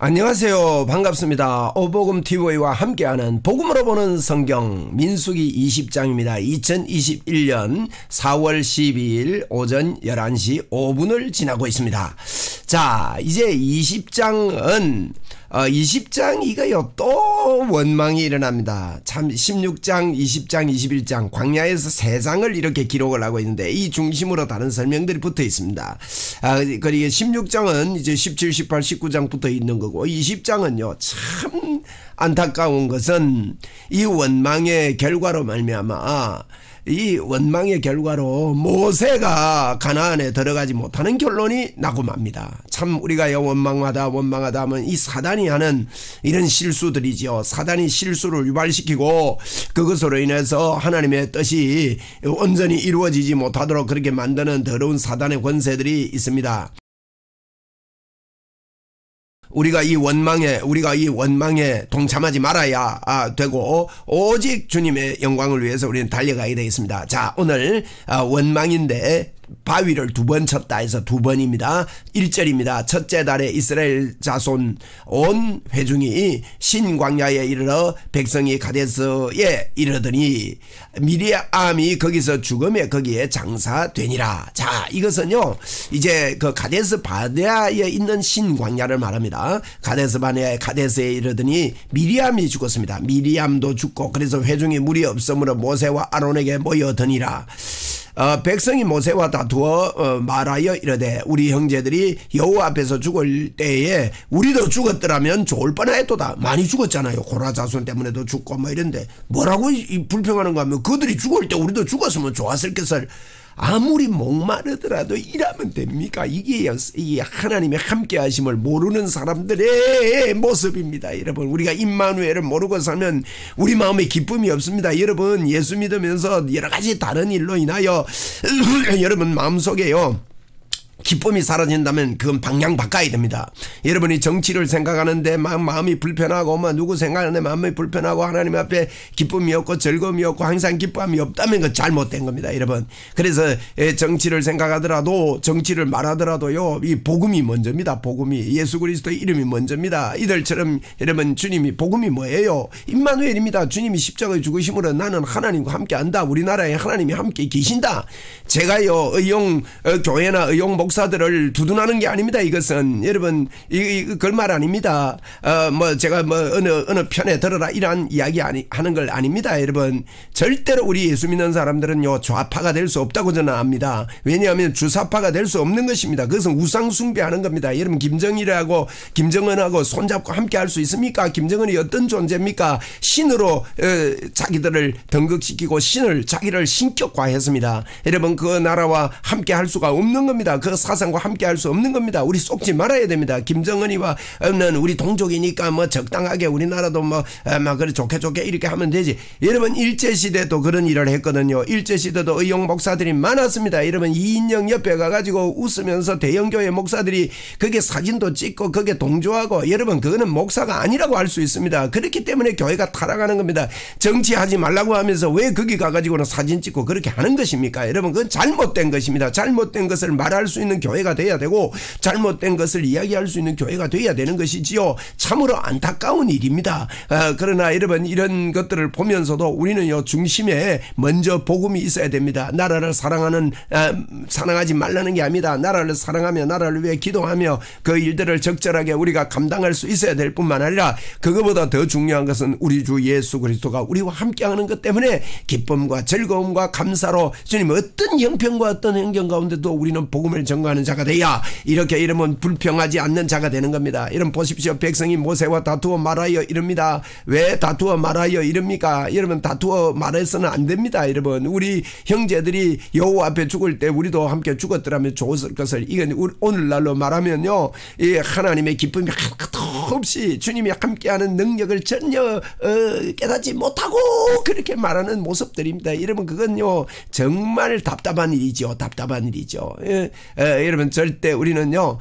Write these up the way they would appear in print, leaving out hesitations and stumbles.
안녕하세요. 반갑습니다. 오복음TV와 함께하는 복음으로 보는 성경 민수기 20장입니다. 2021년 4월 12일 오전 11시 5분을 지나고 있습니다. 자, 이제 20장은 20장 이거요 또 원망이 일어납니다. 참 16장 20장 21장 광야에서 3장을 이렇게 기록을 하고 있는데 이 중심으로 다른 설명들이 붙어 있습니다. 그리고 16장은 이제 17, 18, 19장 붙어 있는 거고 20장은요 참 안타까운 것은 이 원망의 결과로 말미암아 이 원망의 결과로 모세가 가나안에 들어가지 못하는 결론이 나고 맙니다. 참 우리가 원망하다 하면 이 사단이 하는 이런 실수들이지요. 사단이 실수를 유발시키고 그것으로 인해서 하나님의 뜻이 온전히 이루어지지 못하도록 그렇게 만드는 더러운 사단의 권세들이 있습니다. 우리가 이 원망에 동참하지 말아야 되고 오직 주님의 영광을 위해서 우리는 달려가야 되겠습니다. 자, 오늘 원망인데 바위를 2번 쳤다 해서 2번입니다. 1절입니다. 첫째 달에 이스라엘 자손 온 회중이 신광야에 이르러 백성이 가데스에 이르더니 미리암이 거기서 죽음에 거기에 장사되니라. 자, 이것은요 이제 그 가데스 바네아에 있는 신광야를 말합니다. 가데스 바네아의 가데스에 이르더니 미리암이 죽었습니다. 미리암도 죽고 그래서 회중이 물이 없으므로 모세와 아론에게 모여드니라. 백성이 모세와 다투어 말하여 이르되 우리 형제들이 여호와 앞에서 죽을 때에 우리도 죽었더라면 좋을 뻔하였도다. 많이 죽었잖아요. 고라 자손 때문에도 죽고 뭐 이런데 뭐라고 불평하는가 하면 그들이 죽을 때 우리도 죽었으면 좋았을 것을 아무리 목마르더라도 일하면 됩니까? 이게 하나님의 함께 하심을 모르는 사람들의 모습입니다. 여러분, 우리가 임마누엘을 모르고 살면 우리 마음에 기쁨이 없습니다. 여러분, 예수 믿으면서 여러 가지 다른 일로 인하여 여러분 마음속에요 기쁨이 사라진다면 그건 방향 바꿔야 됩니다. 여러분이 정치를 생각하는데 마음이 불편하고 누구 생각하는데 마음이 불편하고 하나님 앞에 기쁨이 없고 즐거움이 없고 항상 기쁨이 없다면 그건 잘못된 겁니다. 여러분, 그래서 정치를 생각하더라도 정치를 말하더라도요 이 복음이 먼저입니다. 복음이 예수 그리스도의 이름이 먼저입니다. 이들처럼 여러분 주님이 복음이 뭐예요? 임마누엘입니다. 주님이 십자가에 죽으심으로 나는 하나님과 함께 한다. 우리나라에 하나님이 함께 계신다. 제가요 교회나 의용 목사들을 두둔하는 게 아닙니다. 이것은 여러분 그걸 말 아닙니다. 제가 어느 편에 들어라 이러한 이야기 하는 걸 아닙니다. 여러분, 절대로 우리 예수 믿는 사람들은요 좌파가 될 수 없다고 저는 압니다. 왜냐하면 주사파가 될 수 없는 것입니다. 그것은 우상 숭배하는 겁니다. 여러분, 김정일하고 김정은하고 손잡고 함께 할 수 있습니까? 김정은이 어떤 존재입니까? 신으로 자기들을 등극시키고 자기를 신격화했습니다. 여러분, 그 나라와 함께 할 수가 없는 겁니다. 그 사상과 함께 할 수 없는 겁니다. 우리 속지 말아야 됩니다. 김정은이와 우리 동족이니까 적당하게 우리나라도 그래 좋게 이렇게 하면 되지. 여러분, 일제시대도 그런 일을 했거든요. 일제시대도 의용 목사들이 많았습니다. 여러분, 이인영 옆에 가가지고 웃으면서 대형교회 목사들이 거기에 사진도 찍고 거기에 동조하고 여러분 그거는 목사가 아니라고 할 수 있습니다. 그렇기 때문에 교회가 타락하는 겁니다. 정치하지 말라고 하면서 왜 거기 가가지고는 사진 찍고 그렇게 하는 것입니까? 여러분, 그건 잘못된 것입니다. 잘못된 것을 말할 수 있는 교회가 돼야 되고 잘못된 것을 이야기할 수 있는 교회가 돼야 되는 것이지요. 참으로 안타까운 일입니다. 그러나 여러분, 이런 것들을 보면서도 우리는요 중심에 먼저 복음이 있어야 됩니다. 나라를 사랑하지 말라는 게 아닙니다. 나라를 사랑하며 나라를 위해 기도하며 그 일들을 적절하게 우리가 감당할 수 있어야 될 뿐만 아니라 그거보다 더 중요한 것은 우리 주 예수 그리스도가 우리와 함께하는 것 때문에 기쁨과 즐거움과 감사로 주님 어떤 형편과 어떤 행정 가운데도 우리는 복음을 전가하는 자가 돼야 이렇게 이러면 불평하지 않는 자가 되는 겁니다. 이런 보십시오. 백성이 모세와 다투어 말하여 이릅니다. 왜 다투어 말하여 이릅니까? 여러분, 다투어 말해서는 안 됩니다. 여러분, 우리 형제들이 여호와 앞에 죽을 때 우리도 함께 죽었더라면 좋았을 것을 이건 오늘날로 말하면요 이 하나님의 기쁨이 하나도 없이 주님이 함께하는 능력을 전혀 깨닫지 못하고 그렇게 말하는 모습들입니다. 여러분, 그건요 정말 답답한 일이죠. 답답한 일이죠. 여러분, 절대 우리는요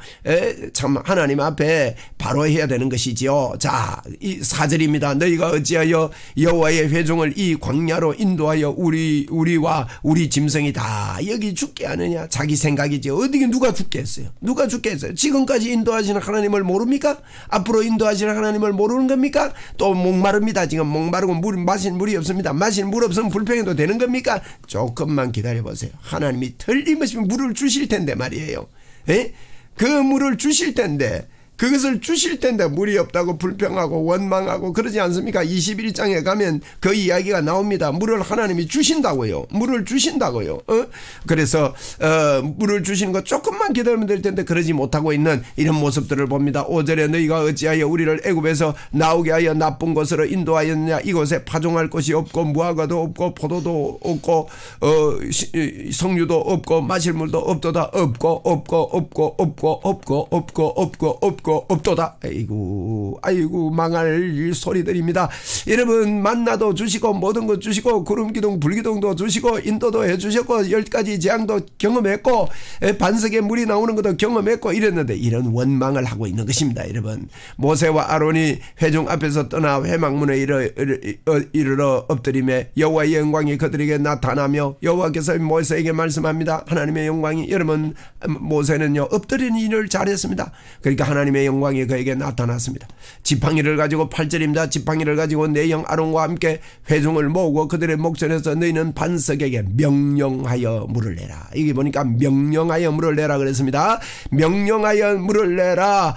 참 하나님 앞에 바로 해야 되는 것이지요. 자, 이 4절입니다. 너희가 어찌하여 여호와의 회중을 이 광야로 인도하여 우리와 우리 짐승이 다 여기 죽게 하느냐. 자기 생각이지. 어디 누가 죽게 했어요? 누가 죽게 했어요? 지금까지 인도하시는 하나님을 모릅니까? 앞으로 앞으로 인도하시는 하나님을 모르는 겁니까? 또 목마릅니다. 지금 목마르고 마실 물이 없습니다. 마실 물 없으면 불평해도 되는 겁니까? 조금만 기다려보세요. 하나님이 틀림없이 물을 주실 텐데 말이에요. 에? 그 물을 주실 텐데, 그것을 주실 텐데 물이 없다고 불평하고 원망하고 그러지 않습니까? 21장에 가면 그 이야기가 나옵니다. 물을 하나님이 주신다고요. 물을 주신다고요. 그래서 물을 주시는 거 조금만 기다리면 될 텐데 그러지 못하고 있는 이런 모습들을 봅니다. 5절에 너희가 어찌하여 우리를 애굽에서 나오게 하여 나쁜 곳으로 인도하였냐. 이곳에 파종할 것이 없고 무화과도 없고 포도도 없고 석류도 없고 마실 물도 없도다. 없고 없도다. 아이고 망할 소리들입니다. 여러분 만나도 주시고 모든 것 주시고 구름기둥 불기둥도 주시고 인도도 해주셨고 10가지 재앙도 경험했고 반석에 물이 나오는 것도 경험했고 이랬는데 이런 원망을 하고 있는 것입니다. 여러분 모세와 아론이 회중 앞에서 떠나 회막문에 이르러 엎드리며 여호와의 영광이 그들에게 나타나며 여호와께서 모세에게 말씀합니다. 하나님의 영광이 여러분 모세는요 엎드리는 일을 잘했습니다. 그러니까 하나님의 영광이 그에게 나타났습니다. 지팡이를 가지고 8절입니다. 지팡이를 가지고 내 형 아론과 함께 회중을 모으고 그들의 목전에서 너희는 반석에게 명령하여 물을 내라. 이게 보니까 명령하여 물을 내라 그랬습니다. 명령하여 물을 내라.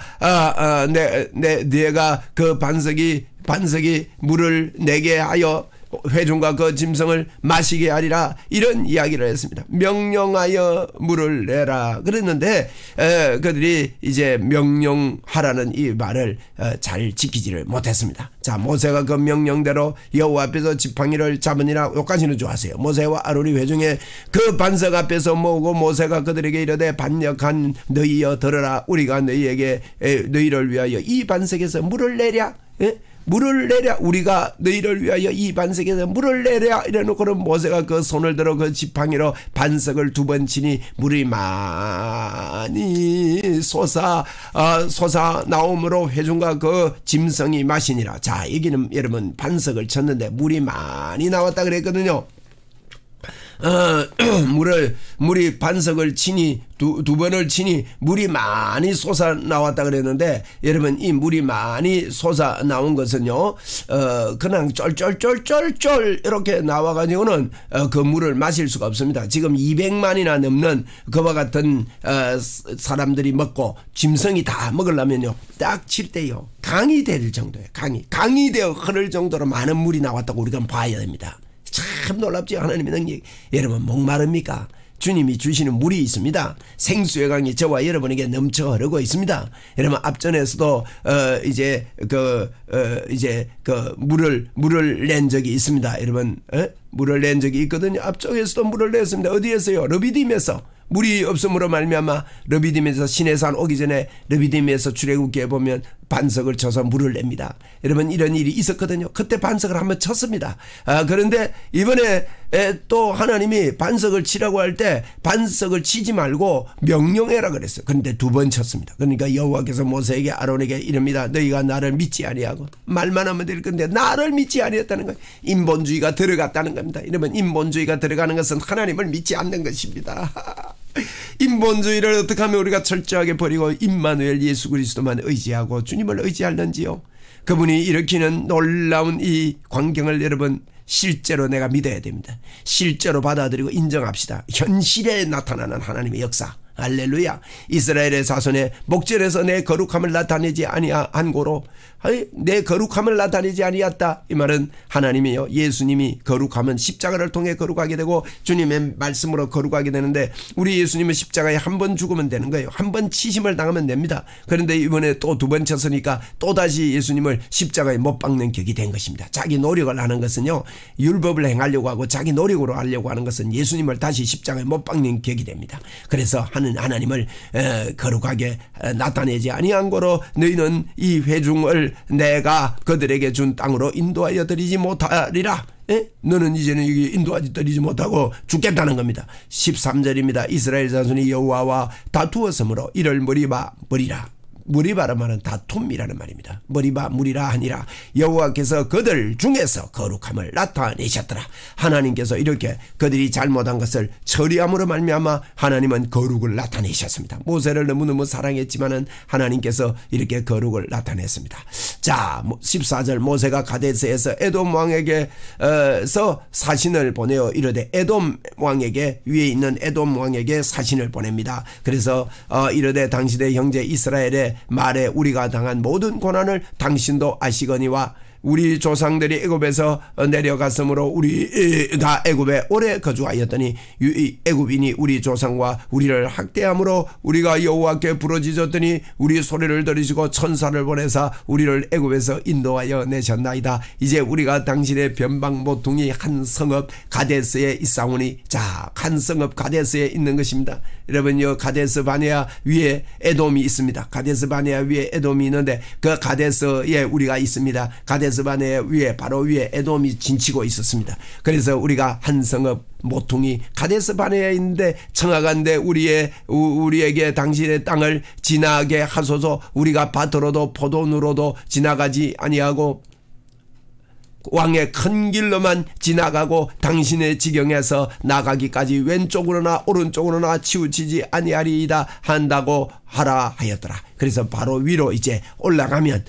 내가 그 반석이 물을 내게 하여 회중과 그 짐승을 마시게 하리라. 이런 이야기를 했습니다. 명령하여 물을 내라 그랬는데 그들이 이제 명령하라는 이 말을 잘 지키지를 못했습니다. 자, 모세가 그 명령대로 여호와 앞에서 지팡이를 잡으니라. 여기까지는 좋았어요. 모세와 아론이 회중에 그 반석 앞에서 모으고 모세가 그들에게 이르되 반역한 너희여 들으라. 우리가 너희를 위하여 이 반석에서 물을 내랴. 예? 물을 내랴. 우리가 너희를 위하여 이 반석에서 물을 내랴. 이래놓고는 모세가 그 손을 들어 그 지팡이로 반석을 2번 치니 물이 많이 솟아 나오므로 회중과 그 짐승이 마시니라. 자, 여기는 여러분 반석을 쳤는데 물이 많이 나왔다 그랬거든요. 물이 반석을 치니 두 번을 치니 물이 많이 솟아 나왔다 그랬는데 여러분 이 물이 많이 솟아 나온 것은요 그냥 쫄쫄쫄쫄쫄 이렇게 나와가지고는 그 물을 마실 수가 없습니다. 지금 200만이나 넘는 그와 같은 사람들이 먹고 짐승이 다 먹으려면요 딱 칠 때요 강이 될 정도예요. 강이 되어 흐를 정도로 많은 물이 나왔다고 우리가 봐야 됩니다. 참 놀랍지. 하나님의 능력. 여러분 목마릅니까? 주님이 주시는 물이 있습니다. 생수의 강이 저와 여러분에게 넘쳐 흐르고 있습니다. 여러분 앞전에서도 이제 물을 낸 적이 있습니다. 여러분 물을 낸 적이 있거든요. 앞쪽에서도 물을 냈습니다. 어디에서요? 르비딤에서. 물이 없음으로 말미암아 르비딤에서 시내산 오기 전에 르비딤에서 출애굽기에 보면 반석을 쳐서 물을 냅니다. 여러분 이런 일이 있었거든요. 그때 반석을 한번 쳤습니다. 그런데 이번에 또 하나님이 반석을 치라고 할 때 반석을 치지 말고 명령해라 그랬어요. 그런데 2번 쳤습니다. 그러니까 여호와께서 모세에게 아론에게 이릅니다. 너희가 나를 믿지 아니하고 말만 하면 될 건데 나를 믿지 아니했다는 거예요. 인본주의가 들어갔다는 겁니다. 이러면 인본주의가 들어가는 것은 하나님을 믿지 않는 것입니다. 인본주의를 어떻게 하면 우리가 철저하게 버리고 임마누엘 예수 그리스도만 의지하고 주님을 의지하는지요. 그분이 일으키는 놀라운 이 광경을 여러분 실제로 내가 믿어야 됩니다. 실제로 받아들이고 인정합시다. 현실에 나타나는 하나님의 역사. 할렐루야. 이스라엘의 자손의 목전에서 내 거룩함을 나타내지 아니한 고로 내 거룩함을 나타내지 아니었다. 이 말은 하나님이요 예수님이 거룩함은 십자가를 통해 거룩하게 되고 주님의 말씀으로 거룩하게 되는데 우리 예수님은 십자가에 한 번 죽으면 되는 거예요. 한 번 치심을 당하면 됩니다. 그런데 이번에 또 2번 쳤으니까 또다시 예수님을 십자가에 못 박는 격이 된 것입니다. 자기 노력을 하는 것은요 율법을 행하려고 하고 자기 노력으로 하려고 하는 것은 예수님을 다시 십자가에 못 박는 격이 됩니다. 그래서 하나님을 거룩하게 나타내지 아니한 거로 너희는 이 회중을 내가 그들에게 준 땅으로 인도하여 드리지 못하리라. 너는 이제는 여기 인도하지 드리지 못하고 죽겠다는 겁니다. 13절입니다. 이스라엘 자손이 여호와와 다투었으므로 이를 버리라. 머리바라 말은 다툼이라는 말입니다. 머리바 무리라 하니라. 여호와께서 그들 중에서 거룩함을 나타내셨더라. 하나님께서 이렇게 그들이 잘못한 것을 처리함으로 말미암아 하나님은 거룩을 나타내셨습니다. 모세를 너무너무 사랑했지만은 하나님께서 이렇게 거룩을 나타냈습니다. 자, 14절 모세가 가데스에서 에돔 왕에게서 사신을 보내어 이르되 에돔 왕에게 위에 있는 에돔 왕에게 사신을 보냅니다. 그래서 이르되 당신의 형제 이스라엘의 말에 우리가 당한 모든 고난을 당신도 아시거니와 우리 조상들이 애굽에서 내려갔으므로 우리 다 애굽에 오래 거주하였더니 애굽인이 우리 조상과 우리를 학대함으로 우리가 여호와께 부르짖었더니 우리 소리를 들으시고 천사를 보내사 우리를 애굽에서 인도하여 내셨나이다. 이제 우리가 당신의 변방 모퉁이 한 성읍 가데스에 있사오니, 자, 한 성읍 가데스에 있는 것입니다. 여러분, 요 가데스 바네아 위에 에돔이 있습니다. 가데스 바네아 위에 에돔이 있는데 그 가데스에 우리가 있습니다. 가데스 바네아 위에 바로 위에 에돔이 진치고 있었습니다. 그래서 우리가 한 성읍 모퉁이 가데스 바네아에 있는데 청하간대 우리에게 당신의 땅을 지나게 하소서. 우리가 밭으로도 포도누로도 지나가지 아니하고 왕의 큰 길로만 지나가고 당신의 지경에서 나가기까지 왼쪽으로나 오른쪽으로나 치우치지 아니하리이다 한다고 하라 하였더라. 그래서 바로 위로 이제 올라가면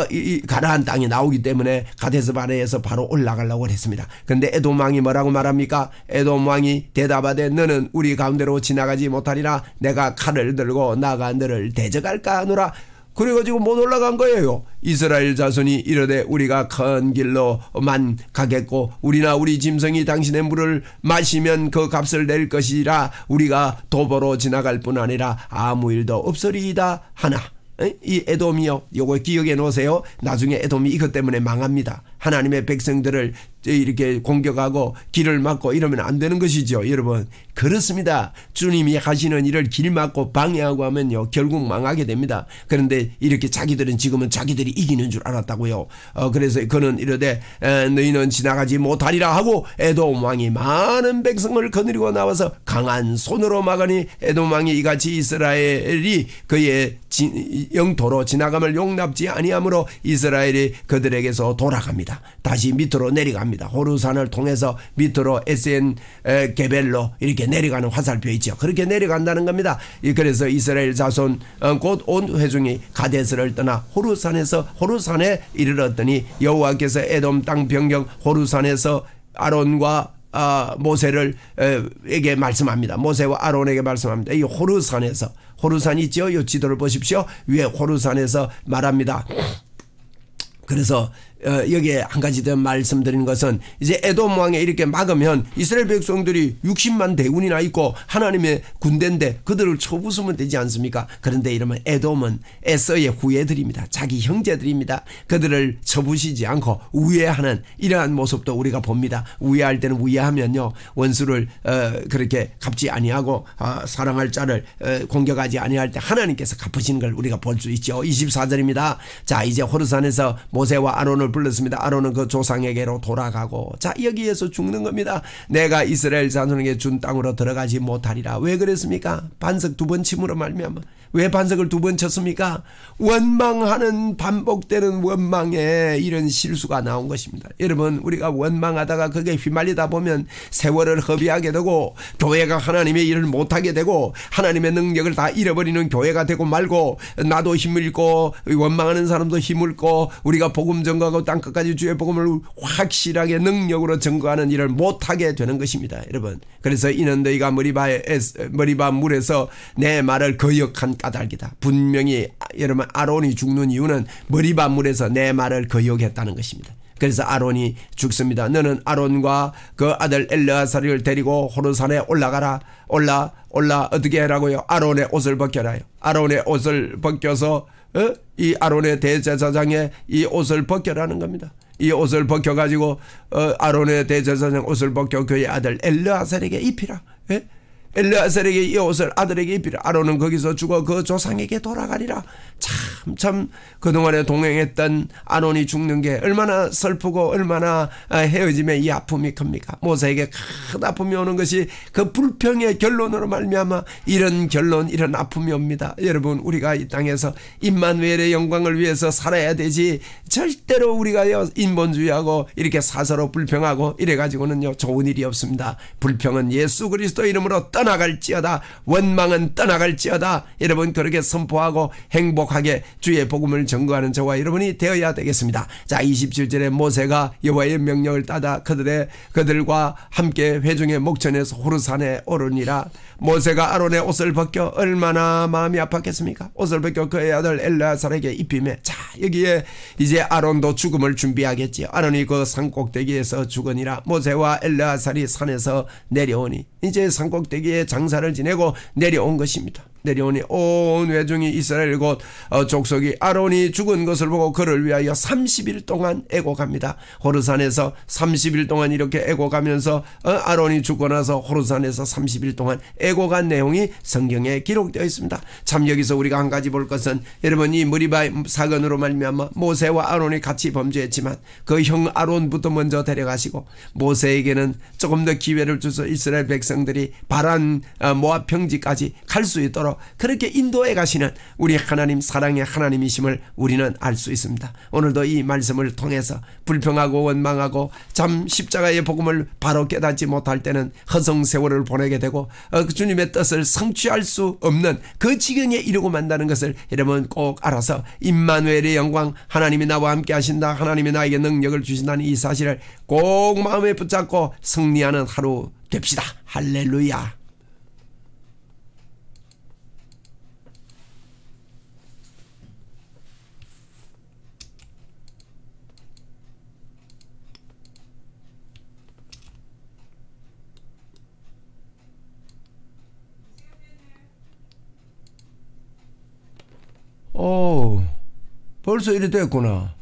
이 가나안 땅이 나오기 때문에 가데스 바네아에서 바로 올라가려고 했습니다. 그런데 에돔 왕이 뭐라고 말합니까? 에돔 왕이 대답하되 너는 우리 가운데로 지나가지 못하리라. 내가 칼을 들고 나가 너를 대적할까 하노라. 그래가지고 못 올라간 거예요. 이스라엘 자손이 이르되 우리가 큰 길로만 가겠고 우리나 우리 짐승이 당신의 물을 마시면 그 값을 낼 것이라. 우리가 도보로 지나갈 뿐 아니라 아무 일도 없으리이다 하나. 이 에돔이요, 요거 기억해 놓으세요. 나중에 에돔이 이것 때문에 망합니다. 하나님의 백성들을 이렇게 공격하고 길을 막고 이러면 안 되는 것이죠. 여러분, 그렇습니다. 주님이 하시는 일을 길 막고 방해하고 하면요 결국 망하게 됩니다. 그런데 이렇게 자기들은 지금은 자기들이 이기는 줄 알았다고요. 그래서 그는 이르되 너희는 지나가지 못하리라 하고 에돔 왕이 많은 백성을 거느리고 나와서 강한 손으로 막으니 에돔 왕이 이같이 이스라엘이 그의 영토로 지나감을 용납지 아니하므로 이스라엘이 그들에게서 돌아갑니다. 다시 밑으로 내려갑니다. 호르산을 통해서 밑으로 에센 게벨로 이렇게 내려가는 화살표 있죠. 그렇게 내려간다는 겁니다. 그래서 이스라엘 자손 곧 온 회중이 가데스를 떠나 호르산에 이르렀더니 여호와께서 에돔 땅 변경 호르산에서 아론과 모세에게 말씀합니다. 모세와 아론에게 말씀합니다. 이 호르산에서, 호르산 있죠? 이 지도를 보십시오. 위에 호르산에서 말합니다. 그래서 여기에 한 가지 더 말씀드리는 것은 이제 에돔 왕에 이렇게 막으면 이스라엘 백성들이 60만 대군이나 있고 하나님의 군대인데 그들을 쳐부수면 되지 않습니까? 그런데 이러면 에돔은 에서의 후예들입니다. 자기 형제들입니다. 그들을 쳐부시지 않고 우애하는 이러한 모습도 우리가 봅니다. 우애할 때는 우애하면요 원수를 그렇게 갚지 아니하고 사랑할 자를 공격하지 아니할 때 하나님께서 갚으시는 걸 우리가 볼 수 있죠. 24절입니다. 자, 이제 호르산에서 모세와 아론을 불렀습니다. 아론은 그 조상에게로 돌아가고, 자, 여기에서 죽는 겁니다. 내가 이스라엘 자손에게 준 땅으로 들어가지 못하리라. 왜 그랬습니까? 반석 2번 침으로 말미암아. 왜 반석을 2번 쳤습니까? 원망하는 반복되는 원망에 이런 실수가 나온 것입니다. 여러분, 우리가 원망하다가 그게 휘말리다 보면 세월을 허비하게 되고 교회가 하나님의 일을 못하게 되고 하나님의 능력을 다 잃어버리는 교회가 되고 말고 나도 힘을 잃고 원망하는 사람도 힘을 잃고 우리가 복음 전거하고 땅끝까지 주의 복음을 확실하게 능력으로 전거하는 일을 못하게 되는 것입니다. 여러분, 그래서 이는 너희가 머리바 물에서 내 말을 거역한 까닭이다. 분명히 여러분 아론이 죽는 이유는 머리바 물에서 내 말을 거역했다는 것입니다. 그래서 아론이 죽습니다. 너는 아론과 그 아들 엘르아사를 데리고 호르산에 올라가라. 올라 어떻게 하라고요? 아론의 옷을 벗겨라요. 아론의 옷을 벗겨서 이 아론의 대제사장의 이 옷을 벗겨라는 겁니다. 이 옷을 벗겨가지고 아론의 대제사장 옷을 벗겨 그의 아들 엘르아살에게 입히라. 엘르아살에게 이 옷을 아들에게 입히라. 아론은 거기서 죽어 그 조상에게 돌아가리라. 참 그동안에 동행했던 아론이 죽는 게 얼마나 슬프고 얼마나 헤어짐의 이 아픔이 큽니까? 모세에게 큰 아픔이 오는 것이 그 불평의 결론으로 말미암아 이런 결론, 이런 아픔이 옵니다. 여러분, 우리가 이 땅에서 임마누엘의 영광을 위해서 살아야 되지, 절대로 우리가 인본주의하고 이렇게 사서로 불평하고 이래가지고는요 좋은 일이 없습니다. 불평은 예수 그리스도 이름으로 떠나갈지어다. 원망은 떠나갈지어다. 여러분, 그렇게 선포하고 행복하게 주의 복음을 전거하는 저와 여러분이 되어야 되겠습니다. 자, 27절에 모세가 여호와의 명령을 따다 그들과 함께 회중의 목전에서 호르산에 오르니라. 모세가 아론의 옷을 벗겨 얼마나 마음이 아팠겠습니까? 옷을 벗겨 그의 아들 엘르아살에게 입히매. 자, 여기에 이제 아론도 죽음을 준비하겠지요. 아론이 그 산꼭대기에서 죽으니라. 모세와 엘르아살이 산에서 내려오니, 이제 산꼭대기에 장사를 지내고 내려온 것입니다. 내려오니 온 회중이 이스라엘 곧 족속이 아론이 죽은 것을 보고 그를 위하여 30일 동안 애곡합니다. 호르산에서 30일 동안 이렇게 애곡하면서 아론이 죽고 나서 호르산에서 30일 동안 애곡한 내용이 성경에 기록되어 있습니다. 참, 여기서 우리가 한 가지 볼 것은, 여러분, 이 무리바 사건으로 말미암아 모세와 아론이 같이 범죄했지만 그 형 아론부터 먼저 데려가시고 모세에게는 조금 더 기회를 줘서 이스라엘 백성들이 바란 모압 평지까지 갈 수 있도록 그렇게 인도해 가시는 우리 하나님, 사랑의 하나님이심을 우리는 알 수 있습니다. 오늘도 이 말씀을 통해서 불평하고 원망하고 참 십자가의 복음을 바로 깨닫지 못할 때는 허송세월을 보내게 되고 주님의 뜻을 성취할 수 없는 그 지경에 이르고 만다는 것을 여러분 꼭 알아서, 임마누엘의 영광, 하나님이 나와 함께 하신다, 하나님이 나에게 능력을 주신다는 이 사실을 꼭 마음에 붙잡고 승리하는 하루 됩시다. 할렐루야. 오, 벌써 이래 됐구나.